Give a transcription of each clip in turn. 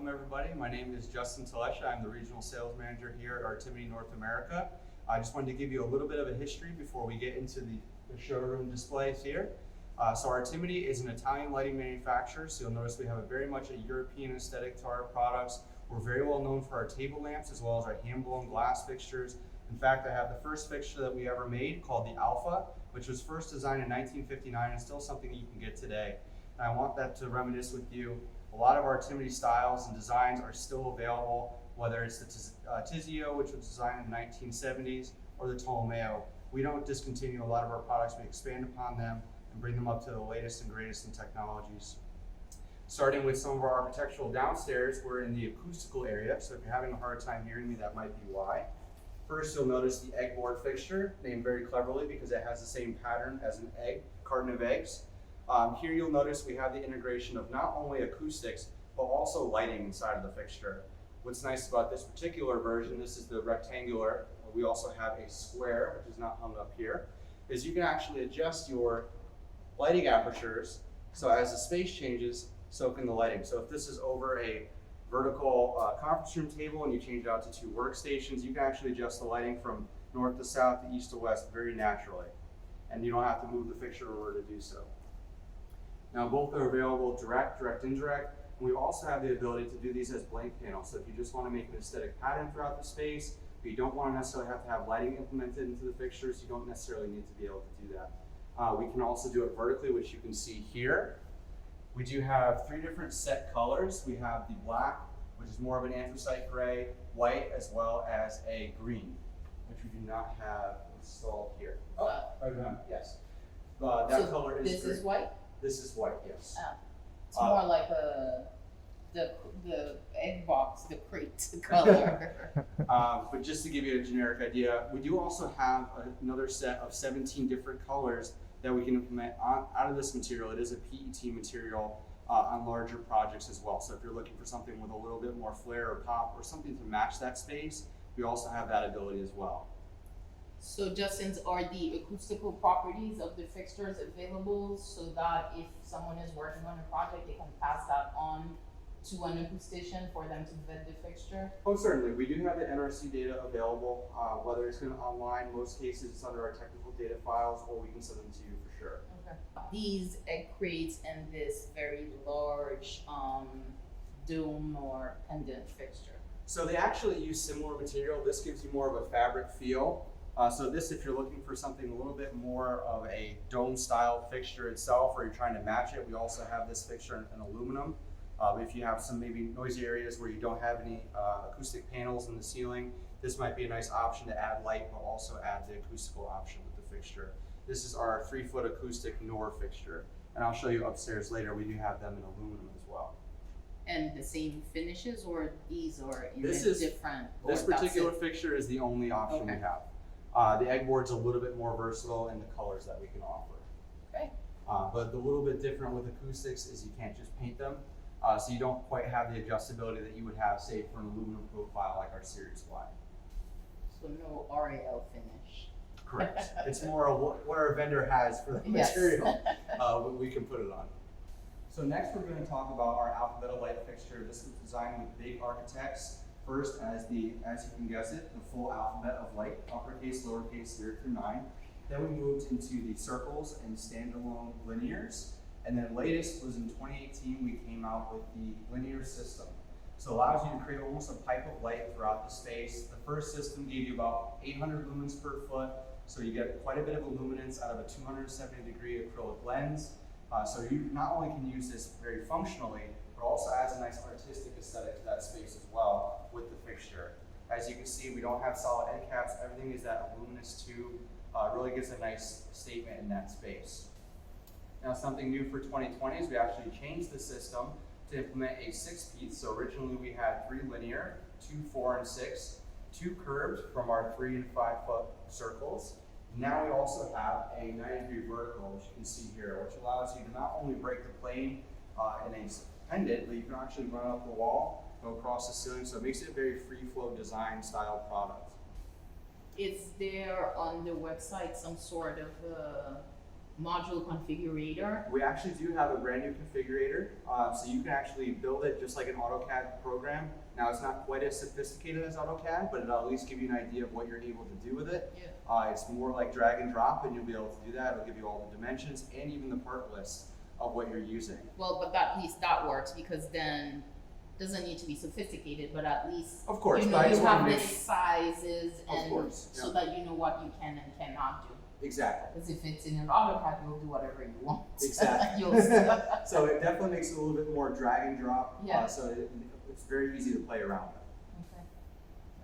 welcome everybody. My name is Justin Talesha. I'm the Regional Sales Manager here at Artemide North America. I just wanted to give you a little bit of a history before we get into the showroom displays here. So Artemide is an Italian lighting manufacturer, so you'll notice we have very much a European aesthetic to our products. We're very well known for our table lamps as well as our hand-blown glass fixtures. In fact, I have the first fixture that we ever made called the Alpha, which was first designed in 1959 and still something that you can get today. And I want that to reminisce with you. A lot of our Artemide styles and designs are still available, whether it's the Tizio, which was designed in the 1970s, or the Tolomeo. We don't discontinue a lot of our products. We expand upon them and bring them up to the latest and greatest in technologies. Starting with some of our architectural downstairs, we're in the acoustical area, so if you're having a hard time hearing me, that might be why. First, you'll notice the egg board fixture, named very cleverly because it has the same pattern as an egg, carton of eggs. Here you'll notice we have the integration of not only acoustics, but also lighting inside of the fixture. What's nice about this particular version, this is the rectangular, we also have a square, which is not hung up here, is you can actually adjust your lighting apertures, so as the space changes, so can the lighting. So if this is over a vertical conference room table and you change it out to 2 workstations, you can actually adjust the lighting from north to south to east to west very naturally. And you don't have to move the fixture in order to do so. Now both are available direct, indirect, and we also have the ability to do these as blank panels. So if you just want to make an aesthetic pattern throughout the space, but you don't want to necessarily have to have lighting implemented into the fixtures, you don't necessarily need to be able to do that. We can also do it vertically, which you can see here. We do have 3 different set colors. We have the black, which is more of an anthracite gray, white, as well as a green, which we do not have installed here. Yes. That so color is this green. Is white? This is white, yes. It's more like the egg box, the crate color. But just to give you a generic idea, we do also have another set of 17 different colors that we can implement out of this material. It is a PET material on larger projects as well. So if you're looking for something with a little bit more flair or pop or something to match that space, we also have that ability as well. So Justin, are the acoustical properties of the fixtures available so that if someone is working on a project, they can pass that on to an acoustician for them to vet the fixture? Oh, certainly. We do have the NRC data available, whether it's online, most cases it's under our technical data files, or we can send them to you for sure. Okay. These egg crates and this very large dome or pendant fixture. So they actually use similar material. This gives you more of a fabric feel. So this, if you're looking for something a little bit more of a dome style fixture itself, or you're trying to match it, we also have this fixture in aluminum. If you have some maybe noisy areas where you don't have any acoustic panels in the ceiling, this might be a nice option to add light, but also add the acoustical option with the fixture. This is our 3-foot acoustic NOR fixture, and I'll show you upstairs later. We do have them in aluminum as well. And the same finishes, or these are in different? This particular fixture is the only option we have. The egg board's a little bit more versatile in the colors that we can offer. Okay. But the little bit different with acoustics is you can't just paint them. So you don't quite have the adjustability that you would have, say, for an aluminum profile like our Series Y. So no RAL finish. Correct. It's more of what our vendor has for the material, we can put it on. So next we're going to talk about our alphabetical light fixture. This was designed with big architects. First, as you can guess it, the full alphabet of light, uppercase, lowercase, 0 through 9. Then we moved into the circles and standalone linears. And then latest was in 2018, we came out with the linear system. So it allows you to create almost a pipe of light throughout the space. The first system gave you about 800 lumens per foot. So you get quite a bit of luminance out of a 270-degree acrylic lens. So you not only can use this very functionally, but also adds a nice artistic aesthetic to that space as well with the fixture. As you can see, we don't have solid end caps. Everything is that luminous tube. Really gives a nice statement in that space. Now, something new for 2020 is we actually changed the system to implement a 6-piece. So originally we had 3 linear, 2, 4, and 6, 2 curved from our 3 and 5-foot circles. Now we also have a 90-degree vertical, which you can see here, which allows you to not only break the plane in a pendant, but you can actually run up the wall, go across the ceiling. So it makes it a very free-flow design style product. Is there on the website some sort of module configurator? We actually do have a brand new configurator, so you can actually build it just like an AutoCAD program. Now it's not quite as sophisticated as AutoCAD, but it'll at least give you an idea of what you're able to do with it. Yeah. It's more like drag and drop, and you'll be able to do that. It'll give you all the dimensions and even the part list of what you're using. Well, but at least that works, because then doesn't need to be sophisticated, but at least Of course, you but know I you just wanna have the make- sizes Of and course, so yeah. that you know what you can and cannot do. Exactly. Because if it's in an AutoCAD, you'll do whatever you want. Exactly. You'll see. So it definitely makes it a little bit more drag and drop. Yeah. So it's very easy to play around with. Okay,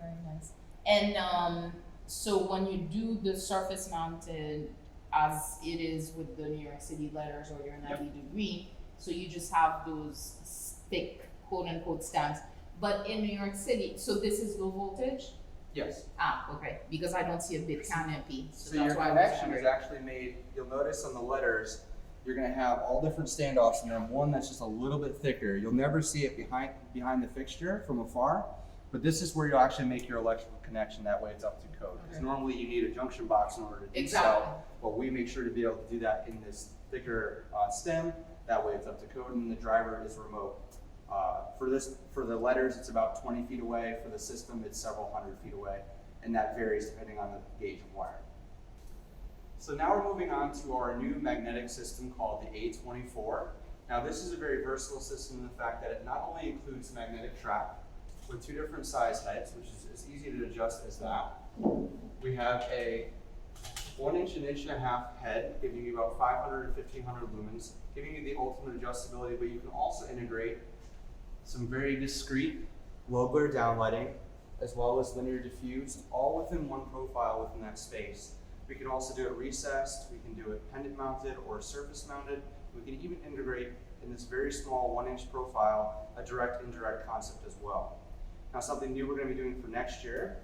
very nice. And so when you do the surface mounted, as it is with the New York City letters or your 90-degree, so you just have those thick quote unquote stamps. But in New York City, so this is low voltage? Yes. Ah, okay, because I don't see a big canopy, so So your that's why I was connection is wondering. actually made, you'll notice on the letters, you're gonna have all different standoffs and then one that's just a little bit thicker. You'll never see it behind the fixture from afar, but this is where you'll actually make your electrical connection. That way it's up to code. Because Okay. normally you need a junction box in order to do Exactly. so, but we make sure to be able to do that in this thicker stem. That way it's up to code and the driver is remote. For the letters, it's about 20 feet away. For the system, it's several hundred feet away, and that varies depending on the gauge of wire. So now we're moving on to our new magnetic system called the A24. Now this is a very versatile system in the fact that it not only includes magnetic track with two different size heads, which is as easy to adjust as that. We have a 1 inch and 1.5 inch head, giving you about 500 to 1500 lumens, giving you the ultimate adjustability, but you can also integrate some very discrete low glare downlighting, as well as linear diffuse, all within one profile within that space. We can also do it recessed, we can do it pendant mounted or surface mounted. We can even integrate in this very small 1 inch profile, a direct indirect concept as well. Now something new we're going to be doing for next year,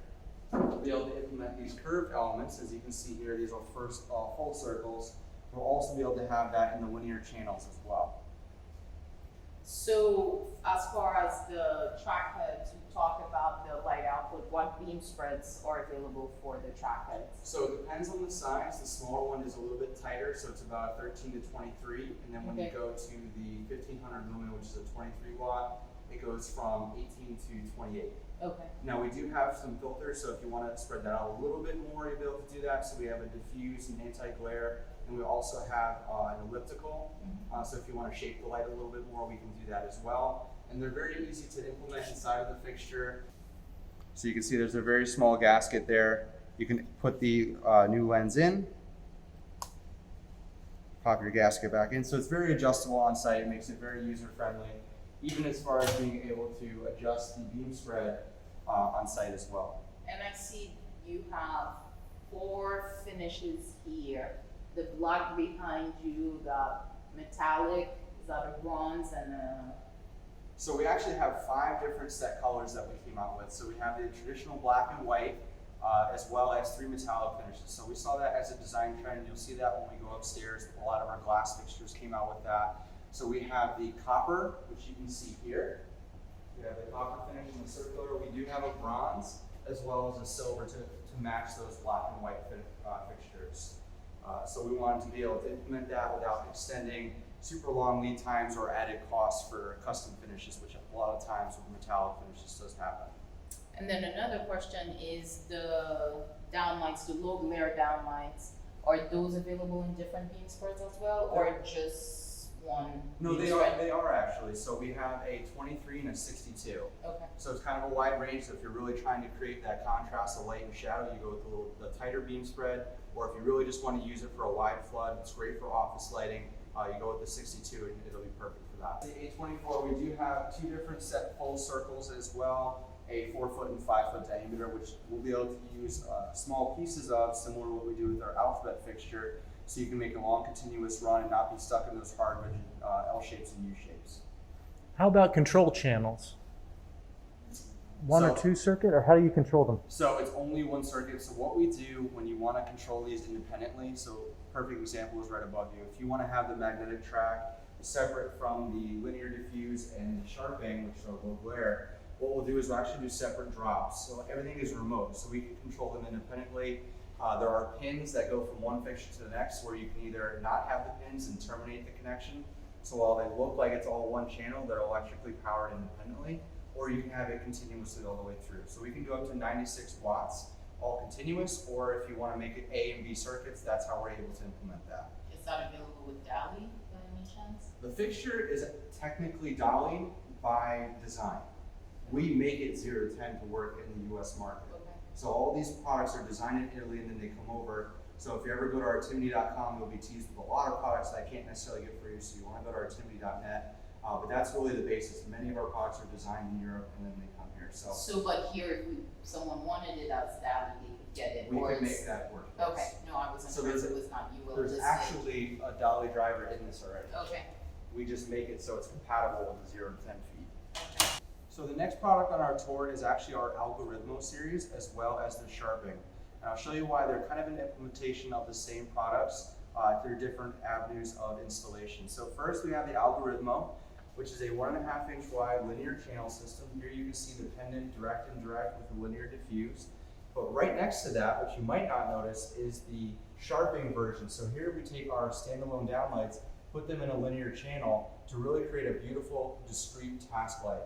we'll be able to implement these curved elements. As you can see here, these are first full circles. We'll also be able to have that in the linear channels as well. So as far as the track heads, we talk about the light output, what beam spreads are available for the track heads? So it depends on the size. The smaller one is a little bit tighter, so it's about 13 to 23. And then when you go to the 1500 lumen, which is a 23 watt, it goes from 18 to 28. Okay. Now we do have some filters, so if you want to spread that out a little bit more, you'll be able to do that. So we have a diffuse and anti-glare, and we also have an elliptical. So if you want to shape the light a little bit more, we can do that as well. And they're very easy to implement inside of the fixture. So you can see there's a very small gasket there. You can put the new lens in, pop your gasket back in. So it's very adjustable on site. It makes it very user friendly, even as far as being able to adjust the beam spread on site as well. And I see you have 4 finishes here. The black behind you, the metallic, is that a bronze and a... So we actually have 5 different set colors that we came out with. So we have the traditional black and white, as well as 3 metallic finishes. So we saw that as a design trend. You'll see that when we go upstairs. A lot of our glass fixtures came out with that. So we have the copper, which you can see here. We have the copper finish in the circular. We do have a bronze, as well as a silver to match those black and white fixtures. So we wanted to be able to implement that without extending super long lead times or added costs for custom finishes, which a lot of times with metallic finishes does happen. And then another question is the downlights, the low glare downlights, are those available in different beam spreads as well, or just one? No, beam they spread? are actually. So we have a 23 and a 62. Okay. So it's kind of a wide range. So if you're really trying to create that contrast of light and shadow, you go with the tighter beam spread. Or if you really just want to use it for a wide flood, it's great for office lighting. You go with the 62 and it'll be perfect for that. The A24, we do have 2 different set full circles as well, a 4-foot and 5-foot diameter, which we'll be able to use small pieces of, similar to what we do with our alphabet fixture, so you can make a long continuous run and not be stuck in those hard rigid L shapes and U shapes. How about control channels? One or 2 circuit, or how do you control them? So it's only 1 circuit. So what we do when you want to control these independently, so perfect example is right above you. If you want to have the magnetic track separate from the linear diffuse and the sharping, which are low glare, what we'll do is we'll actually do separate drops. So everything is remote, so we can control them independently. There are pins that go from one fixture to the next where you can either not have the pins and terminate the connection. So while they look like it's all one channel, they're electrically powered independently, or you can have it continuously all the way through. So we can do up to 96 watts, all continuous, or if you want to make it A and B circuits, that's how we're able to implement that. Is that available with Dali by any chance? The fixture is technically dollied by design. We make it 0 to 10 to work in the US market. Okay. So all these products are designed in Italy and then they come over. So if you ever go to artemide.com, you'll be teased with a lot of products that I can't necessarily get for you. So you want to go to artemide.net. But that's really the basis. Many of our products are designed in Europe and then they come here. So But here, if someone wanted it as Dali, they could get it. we or can it's- make that work. Okay, no, I wasn't So sure if there's it was not you. There's actually a dolly driver in this already. Okay. We just make it so it's compatible with the 0 to 10 feet. Okay. So the next product on our tour is actually our Algoritmo series as well as the Sharping. And I'll show you why they're kind of an implementation of the same products through different avenues of installation. So first we have the Algoritmo, which is a 1.5 inch wide linear channel system. Here you can see the pendant direct and direct with a linear diffuse. But right next to that, which you might not notice, is the Sharping version. So here we take our standalone downlights, put them in a linear channel to really create a beautiful, discrete task light.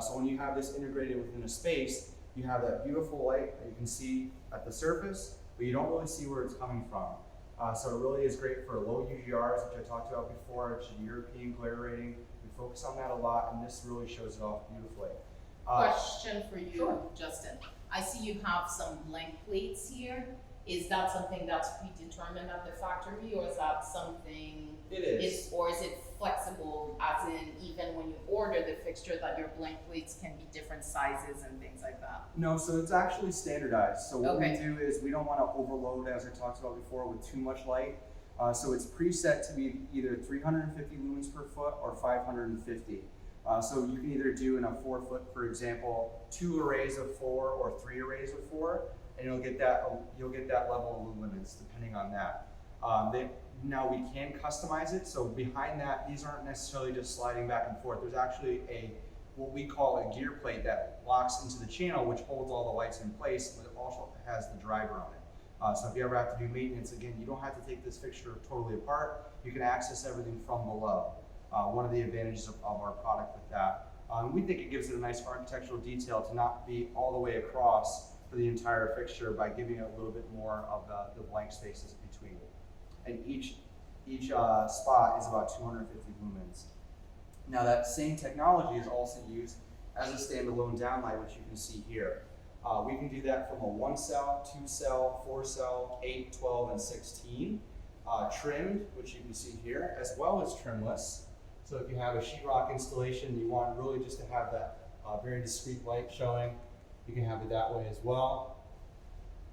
So when you have this integrated within a space, you have that beautiful light that you can see at the surface, but you don't really see where it's coming from. So it really is great for low UGRs, which I talked about before. It's a European glare rating. We focus on that a lot, and this really shows it off beautifully. Question for you, Sure. Justin. I see you have some blank plates here. Is that something that's predetermined at the factory, or is that something? It is. Or is it flexible, as in even when you order the fixture, that your blank plates can be different sizes and things like that? No, so it's actually standardized. So what Okay. we do is we don't want to overload, as I talked about before, with too much light. So it's preset to be either 350 lumens per foot or 550. So you can either do in a 4 foot, for example, 2 arrays of 4 or 3 arrays of 4, and you'll get that level of luminance depending on that. Now we can customize it. So behind that, these aren't necessarily just sliding back and forth. There's actually what we call a gear plate that locks into the channel, which holds all the lights in place, but it also has the driver on it. So if you ever have to do maintenance, again, you don't have to take this fixture totally apart. You can access everything from below. One of the advantages of our product with that. We think it gives it a nice architectural detail to not be all the way across for the entire fixture by giving it a little bit more of the blank spaces between. And each spot is about 250 lumens. Now that same technology is also used as a standalone downlight, which you can see here. We can do that from a 1 cell, 2 cell, 4 cell, 8, 12, and 16. Trimmed, which you can see here, as well as trimless. So if you have a sheetrock installation, you want really just to have that very discrete light showing, you can have it that way as well.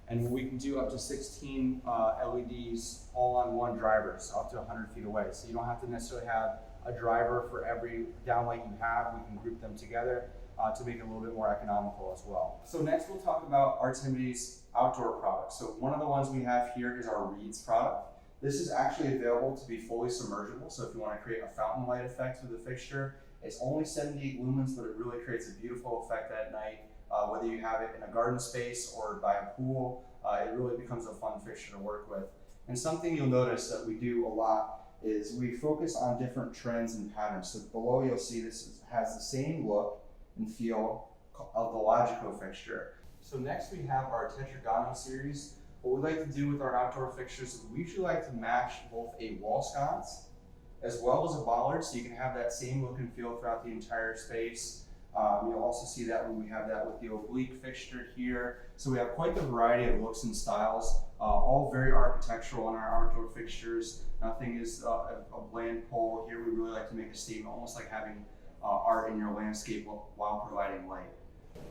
And we can do up to 16 LEDs all on one driver, so up to 100 feet away. So you don't have to necessarily have a driver for every downlight you have. We can group them together to make it a little bit more economical as well. So next we'll talk about Artemide's outdoor products. So one of the ones we have here is our Reeds product. This is actually available to be fully submergible. So if you want to create a fountain light effect with the fixture, it's only 78 lumens, but it really creates a beautiful effect at night. Whether you have it in a garden space or by a pool, it really becomes a fun fixture to work with. And something you'll notice that we do a lot is we focus on different trends and patterns. So below you'll see this has the same look and feel of the Logico fixture. So next we have our Tetragano series. What we like to do with our outdoor fixtures is we usually like to match both a wall sconce as well as a bollard, so you can have that same look and feel throughout the entire space. You'll also see that when we have that with the oblique fixture here. So we have quite the variety of looks and styles, all very architectural in our outdoor fixtures. Nothing is a bland pole. Here we really like to make a statement, almost like having art in your landscape while providing light.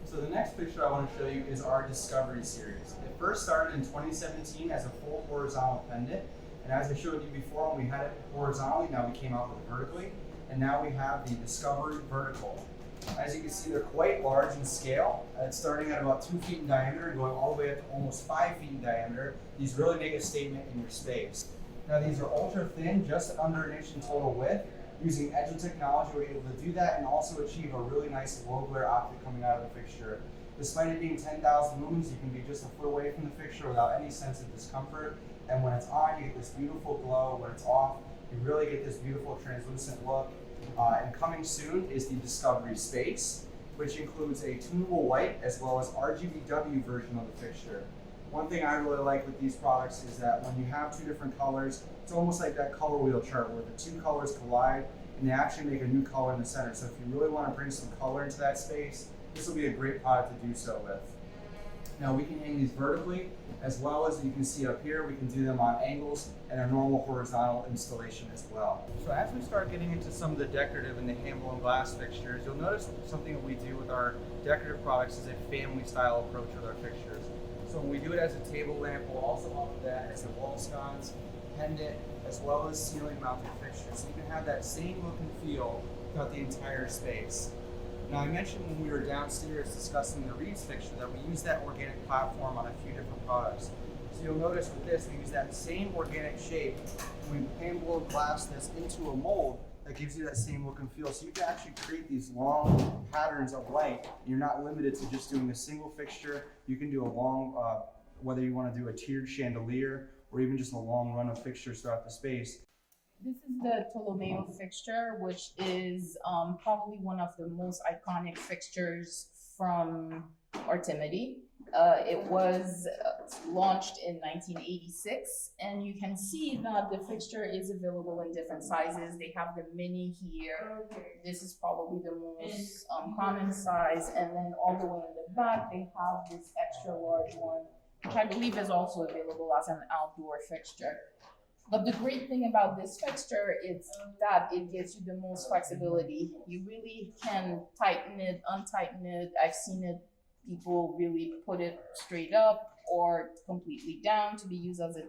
So the next picture I want to show you is our Discovery series. It first started in 2017 as a full horizontal pendant, and as I showed you before, when we had it horizontally, now we came out with it vertically, and now we have the Discovery Vertical. As you can see, they're quite large in scale. It's starting at about 2 feet in diameter and going all the way up to almost 5 feet in diameter. These really make a statement in your space. Now these are ultra thin, just under 1 inch in total width. Using edge technology, we're able to do that and also achieve a really nice low glare optic coming out of the fixture. Despite it being 10,000 lumens, you can be just a foot away from the fixture without any sense of discomfort. And when it's on, you get this beautiful glow. When it's off, you really get this beautiful translucent look. And coming soon is the Discovery Space, which includes a tunable white as well as RGBW version of the fixture. One thing I really like with these products is that when you have two different colors, it's almost like that color wheel chart where the two colors collide and they actually make a new color in the center. So if you really want to bring some color into that space, this will be a great product to do so with. Now we can hang these vertically, as well as you can see up here, we can do them on angles and a normal horizontal installation as well. So as we start getting into some of the decorative and the handle and glass fixtures, you'll notice something that we do with our decorative products is a family style approach with our fixtures. So when we do it as a table lamp, we'll also offer that as a wall sconce, pendant, as well as ceiling mounted fixtures. So you can have that same look and feel throughout the entire space. Now I mentioned when we were downstairs discussing the Reeds fixture that we use that organic platform on a few different products. So you'll notice with this, we use that same organic shape and we hand blow glass this into a mold that gives you that same look and feel. So you can actually create these long patterns of light. You're not limited to just doing a single fixture. You can do a long, whether you want to do a tiered chandelier or even just a long run of fixtures throughout the space. This is the Ptolomeo fixture, which is probably one of the most iconic fixtures from Artemide. It was launched in 1986, and you can see that the fixture is available in different sizes. They have the mini here. This is probably the most common size, and then all the way in the back, they have this extra large one, which I believe is also available as an outdoor fixture. But the great thing about this fixture is that it gives you the most flexibility. You really can tighten it, untighten it. I've seen it, people really put it straight up or completely down to be used as a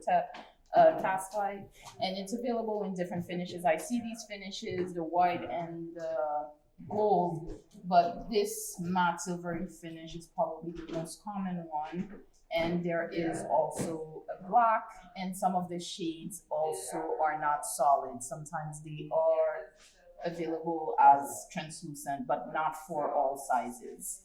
task light. And it's available in different finishes. I see these finishes, the white and the gold, but this matte silvery finish is probably the most common one. And there is also a black, and some of the shades also are not solid. Sometimes they are available as translucent, but not for all sizes.